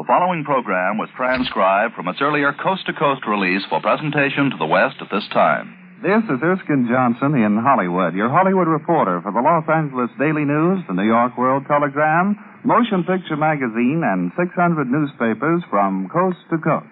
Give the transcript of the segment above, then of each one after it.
The following program was transcribed from its earlier coast-to-coast release for presentation to the West at this time. This is Erskine Johnson in Hollywood, your Hollywood reporter for the Los Angeles Daily News, the New York World Telegram, Motion Picture Magazine, and 600 newspapers from coast to coast.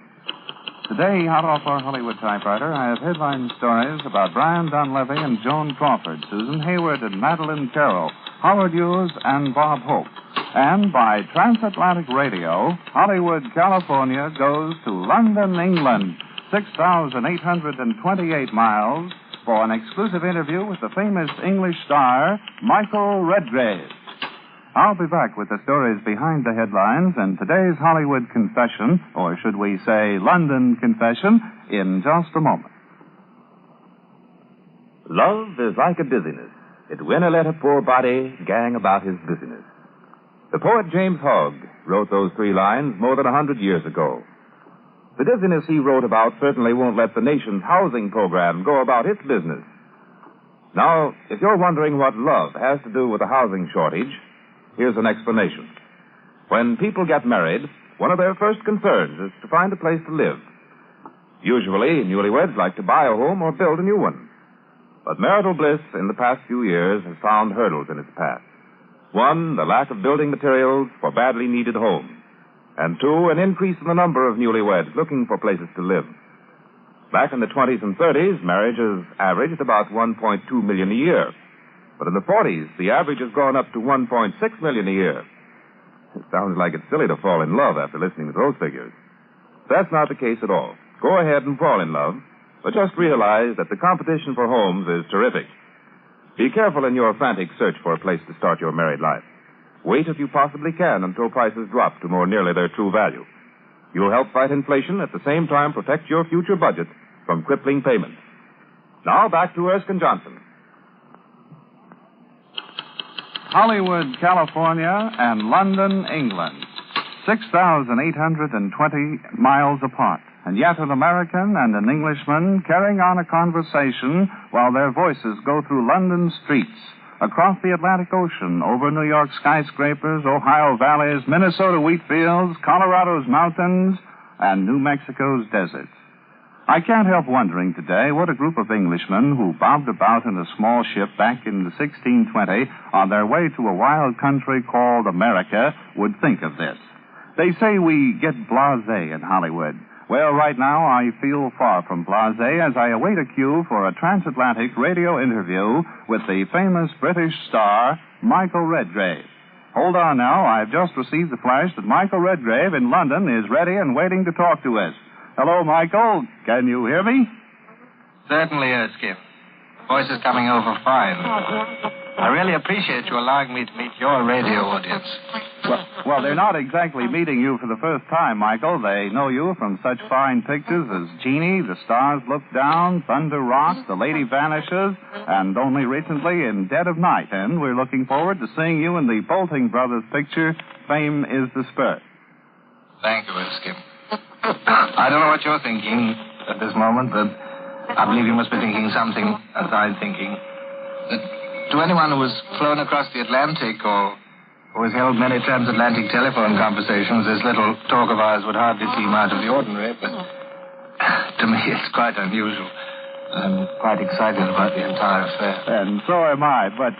Today, hot off our Hollywood typewriter, I have headline stories about Brian Donlevy and Joan Crawford, Susan Hayward and Madeline Carroll, Howard Hughes and Bob Hope. And by transatlantic radio, Hollywood, California goes to London, England, 6,828 miles, for an exclusive interview with the famous English star, Michael Redgrave. I'll be back with the stories behind the headlines and today's Hollywood confession, or should we say London confession, in just a moment. Love is like a dizziness. It winna let a poor body gang about his business. The poet James Hogg wrote those 3 lines more than 100 years ago. The dizziness he wrote about certainly won't let the nation's housing program go about its business. Now, if you're wondering what love has to do with the housing shortage, here's an explanation. When people get married, one of their first concerns is to find a place to live. Usually, newlyweds like to buy a home or build a new one. But marital bliss in the past few years has found hurdles in its path. 1, the lack of building materials for badly needed homes. And 2, an increase in the number of newlyweds looking for places to live. Back in the 20s and 30s, marriages averaged about 1.2 million a year. But in the 40s, the average has gone up to 1.6 million a year. It sounds like it's silly to fall in love after listening to those figures. That's not the case at all. Go ahead and fall in love, but just realize that the competition for homes is terrific. Be careful in your frantic search for a place to start your married life. Wait if you possibly can until prices drop to more nearly their true value. You'll help fight inflation, at the same time protect your future budget from crippling payments. Now back to Erskine Johnson. Hollywood, California, and London, England, 6,820 miles apart. And yet an American and an Englishman carrying on a conversation while their voices go through London streets, across the Atlantic Ocean, over New York skyscrapers, Ohio valleys, Minnesota wheat fields, Colorado's mountains, and New Mexico's deserts. I can't help wondering today what a group of Englishmen who bobbed about in a small ship back in 1620 on their way to a wild country called America would think of this. They say we get blasé in Hollywood. Well, right now I feel far from blasé as I await a cue for a transatlantic radio interview with the famous British star, Michael Redgrave. Hold on now, I've just received the flash that Michael Redgrave in London is ready and waiting to talk to us. Hello, Michael. Can you hear me? Certainly, Erskine. Voice is coming over fine. I really appreciate you allowing me to meet your radio audience. Well, they're not exactly meeting you for the first time, Michael. They know you from such fine pictures as Genie, The Stars Look Down, Thunder Rock, The Lady Vanishes, and only recently in Dead of Night. And we're looking forward to seeing you in the Bolting Brothers picture, Fame is Dispersed. Thank you, Erskine. I don't know what you're thinking at this moment, but I believe you must be thinking something as I'm thinking. That to anyone who has flown across the Atlantic or who has held many transatlantic telephone conversations, this little talk of ours would hardly seem out of the ordinary, but to me it's quite unusual. I'm quite excited about the entire affair. And so am I, but,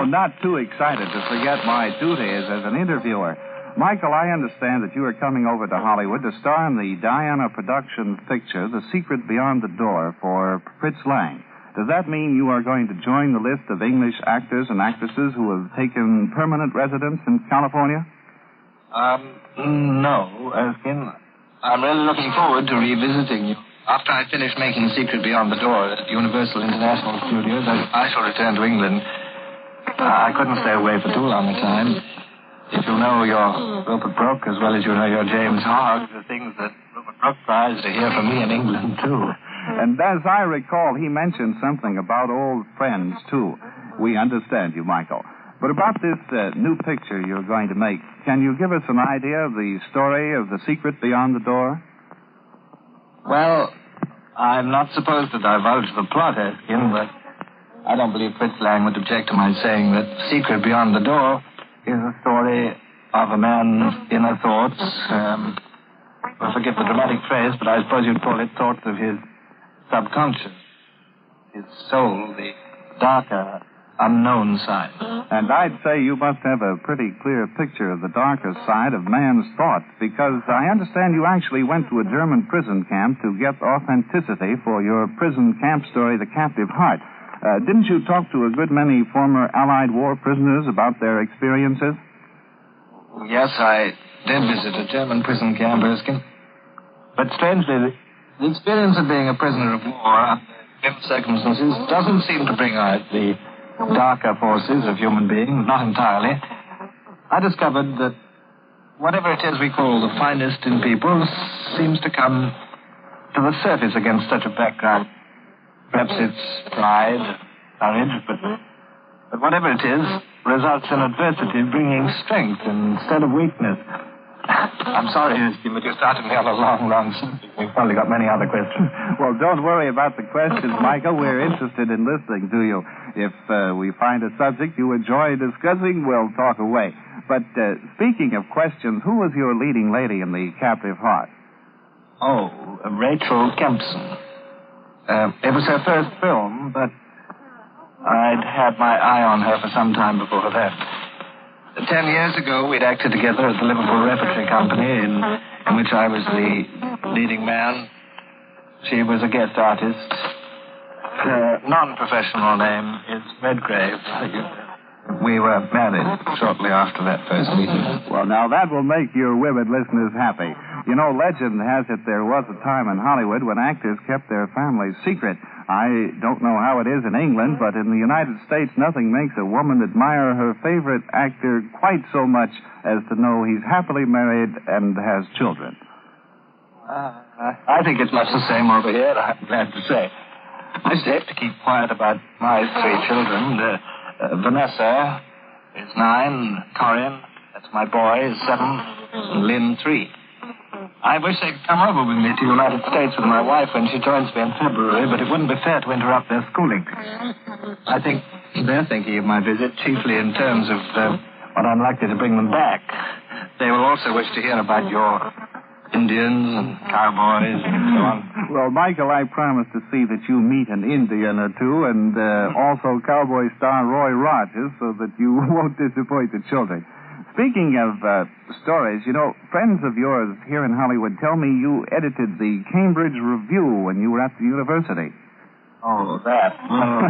not too excited to forget my duties as an interviewer. Michael, I understand that you are coming over to Hollywood to star in the Diana Productions picture, The Secret Beyond the Door, for Fritz Lang. Does that mean you are going to join the list of English actors and actresses who have taken permanent residence in California? No, Erskine. I'm really looking forward to revisiting you. After I finish making Secret Beyond the Door at Universal International Studios, I shall return to England. I couldn't stay away for too long a time. If you know your Rupert Brooke as well as you know your James Hogg, the things that Rupert Brooke tries to hear from me in England, too. And as I recall, he mentioned something about old friends, too. We understand you, Michael. But about this new picture you're going to make, can you give us an idea of the story of The Secret Beyond the Door? Well, I'm not supposed to divulge the plot, Erskine, but I don't believe Fritz Lang would object to my saying that Secret Beyond the Door is a story of a man's inner thoughts. I forget the dramatic phrase, but I suppose you'd call it thoughts of his subconscious, his soul, the darker, unknown side. And I'd say you must have a pretty clear picture of the darker side of man's thoughts, because I understand you actually went to a German prison camp to get authenticity for your prison camp story, The Captive Heart. Didn't you talk to a good many former Allied war prisoners about their experiences? Yes, I did visit a German prison camp, Erskine. But strangely, the experience of being a prisoner of war in circumstances doesn't seem to bring out the darker forces of human beings, not entirely. I discovered that whatever it is we call the finest in people seems to come to the surface against such a background. Perhaps it's pride, courage, but whatever it is, results in adversity bringing strength instead of weakness. I'm sorry, Erskine, but you started me on a long subject. We've probably got many other questions. Well, don't worry about the questions, Michael. We're interested in listening to you. If we find a subject you enjoy discussing, we'll talk away. But speaking of questions, who was your leading lady in The Captive Heart? Oh, Rachel Kempson. It was her first film, but I'd had my eye on her for some time before that. 10 years ago, we'd acted together at the Liverpool Repertory Company, in which I was the leading man. She was a guest artist. Her non-professional name is Redgrave. We were married shortly after that first meeting. Well, now that will make your women listeners happy. You know, legend has it there was a time in Hollywood when actors kept their families secret. I don't know how it is in England, but in the United States, nothing makes a woman admire her favorite actor quite so much as to know he's happily married and has children. I think it's much the same over here, I'm glad to say. I used to have to keep quiet about my 3 children. Vanessa is 9, Corinne, that's my boy, is 7, and Lynn 3. I wish they could come over with me to the United States with my wife when she joins me in February, but it wouldn't be fair to interrupt their schooling. I think they're thinking of my visit chiefly in terms of what I'm likely to bring them back. They will also wish to hear about your Indians and cowboys and so on. Well, Michael, I promise to see that you meet an Indian or two and also cowboy star Roy Rogers so that you won't disappoint the children. Speaking of stories, you know, friends of yours here in Hollywood tell me you edited the Cambridge Review when you were at the university. Oh, that. Well,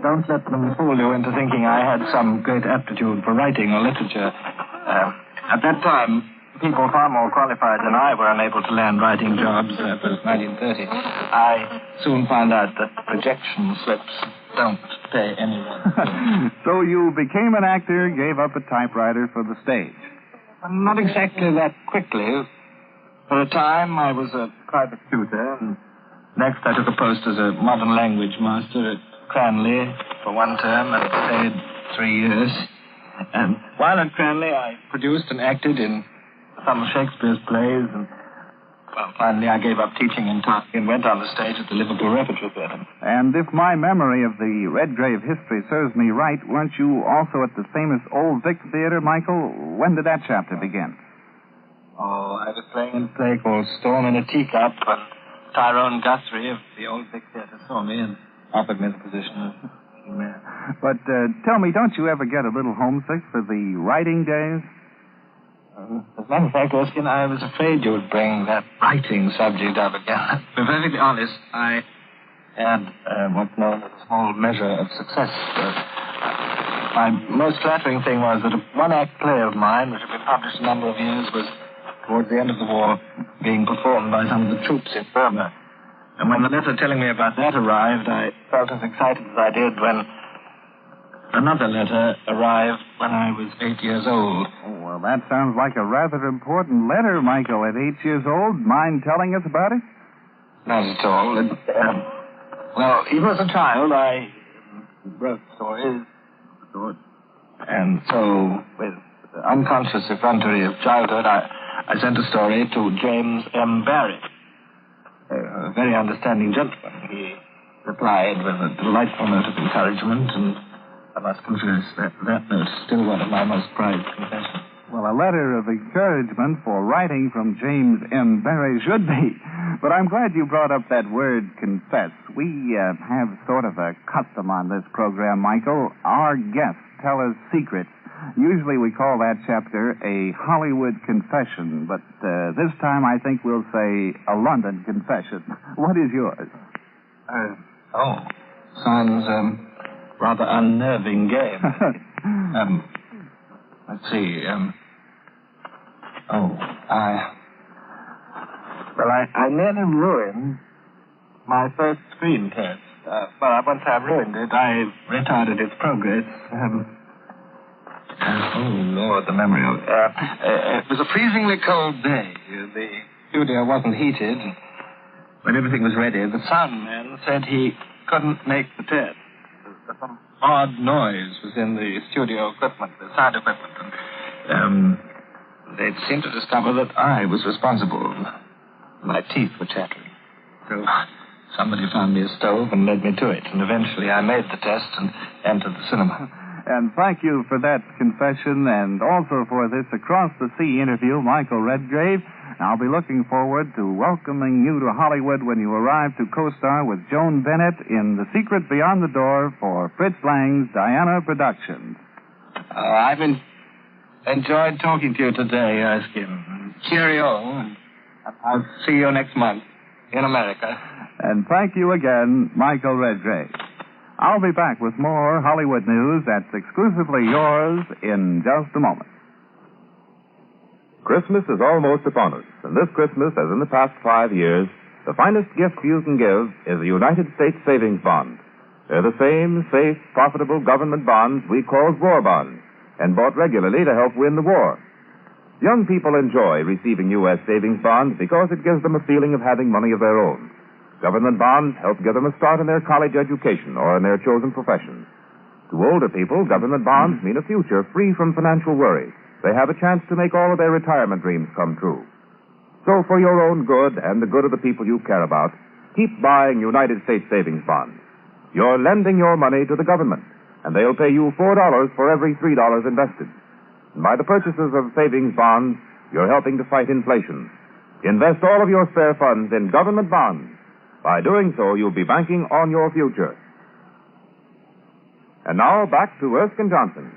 don't let them fool you into thinking I had some great aptitude for writing or literature. At that time, people far more qualified than I were unable to land writing jobs. That was 1930. I soon found out that rejection slips don't pay anyone. So you became an actor, gave up a typewriter for the stage. Not exactly that quickly. For a time, I was a private tutor, and next I took a post as a modern language master at Cranley for 1 term and stayed 3 years. And while at Cranley, I produced and acted in some of Shakespeare's plays, and well, finally I gave up teaching entirely and went on the stage at the Liverpool Repertory Theatre. And if my memory of the Redgrave history serves me right, weren't you also at the famous Old Vic Theatre, Michael? When did that chapter begin? Oh, I was playing in a play called Storm in a Teacup, and Tyrone Guthrie of the Old Vic Theatre saw me and offered me the position of mayor. But tell me, don't you ever get a little homesick for the writing days? As a matter of fact, Erskine, I was afraid you would bring that writing subject up again. To be perfectly honest, I had what's known as a small measure of success. My most flattering thing was that a one-act play of mine, which had been published a number of years, was, towards the end of the war, being performed by some of the troops in Burma. And when the letter telling me about that arrived, I felt as excited as I did when another letter arrived when I was 8 years old. Oh, well, that sounds like a rather important letter, Michael. At 8 years old, mind telling us about it? Not at all. Well, even as a child, I wrote stories. And so, with unconscious effrontery of childhood, I sent a story to James M. Barry, a very understanding gentleman. He replied with a delightful note of encouragement, and I must confess that note is still one of my most prized confessions. Well, a letter of encouragement for writing from James M. Barry should be. But I'm glad you brought up that word confess. We have sort of a custom on this program, Michael. Our guests tell us secrets. Usually we call that chapter a Hollywood confession, but this time I think we'll say a London confession. What is yours? Sounds rather unnerving game. Let's see. I nearly ruined my first screen test. Once I've ruined it, I retarded its progress. Lord, the memory of it. It was a freezingly cold day. The studio wasn't heated. When everything was ready, the sound man said he couldn't make the test. Some odd noise was in the studio equipment, the sound equipment. And they'd seemed to discover that I was responsible. My teeth were chattering. So somebody found me a stove and led me to it. And eventually I made the test and entered the cinema. And thank you for that confession and also for this across-the-sea interview, Michael Redgrave. I'll be looking forward to welcoming you to Hollywood when you arrive to co-star with Joan Bennett in The Secret Beyond the Door for Fritz Lang's Diana Productions. I've enjoyed talking to you today, Erskine. Cheerio. I'll see you next month in America. And thank you again, Michael Redgrave. I'll be back with more Hollywood news that's exclusively yours in just a moment. Christmas is almost upon us, and this Christmas, as in the past 5 years, the finest gift you can give is a United States savings bond. They're the same safe, profitable government bonds we call war bonds, and bought regularly to help win the war. Young people enjoy receiving U.S. savings bonds because it gives them a feeling of having money of their own. Government bonds help give them a start in their college education or in their chosen professions. To older people, government bonds mean a future free from financial worry. They have a chance to make all of their retirement dreams come true. So for your own good and the good of the people you care about, keep buying United States savings bonds. You're lending your money to the government, and they'll pay you $4 for every $3 invested. And by the purchases of savings bonds, you're helping to fight inflation. Invest all of your spare funds in government bonds. By doing so, you'll be banking on your future. And now, back to Erskine Johnson.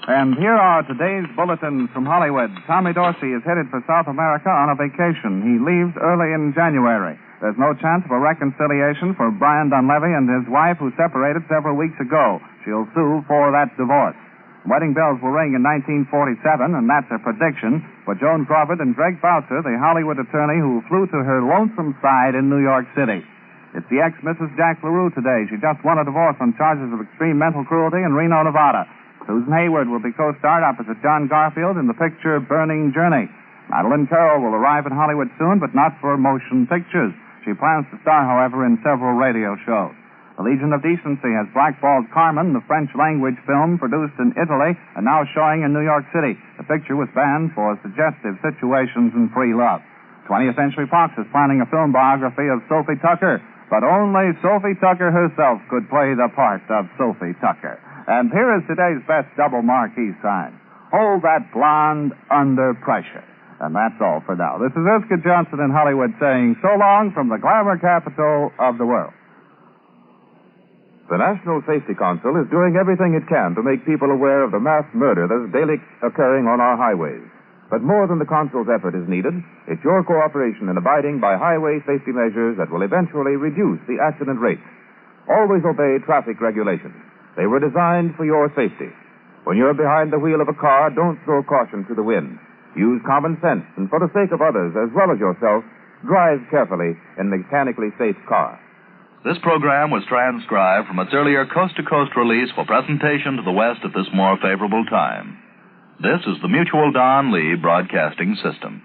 And here are today's bulletins from Hollywood. Tommy Dorsey is headed for South America on a vacation. He leaves early in January. There's no chance of a reconciliation for Brian Dunleavy and his wife, who separated several weeks ago. She'll sue for that divorce. Wedding bells will ring in 1947, and that's a prediction. For Joan Crawford and Greg Boucher, the Hollywood attorney who flew to her lonesome side in New York City. It's the ex-Mrs. Jack LaRue today. She just won a divorce on charges of extreme mental cruelty in Reno, Nevada. Susan Hayward will be co-starred opposite John Garfield in the picture Burning Journey. Madeline Carroll will arrive in Hollywood soon, but not for motion pictures. She plans to star, however, in several radio shows. The Legion of Decency has blackballed Carmen, the French-language film produced in Italy and now showing in New York City. The picture was banned for suggestive situations and free love. 20th Century Fox is planning a film biography of Sophie Tucker, but only Sophie Tucker herself could play the part of Sophie Tucker. And here is today's best double marquee sign. Hold that blonde under pressure. And that's all for now. This is Erskine Johnson in Hollywood saying so long from the glamour capital of the world. The National Safety Council is doing everything it can to make people aware of the mass murder that is daily occurring on our highways. But more than the Council's effort is needed, it's your cooperation in abiding by highway safety measures that will eventually reduce the accident rates. Always obey traffic regulations. They were designed for your safety. When you're behind the wheel of a car, don't throw caution to the wind. Use common sense, and for the sake of others as well as yourself, drive carefully in a mechanically safe car. This program was transcribed from its earlier coast-to-coast release for presentation to the West at this more favorable time. This is the Mutual Don Lee Broadcasting System.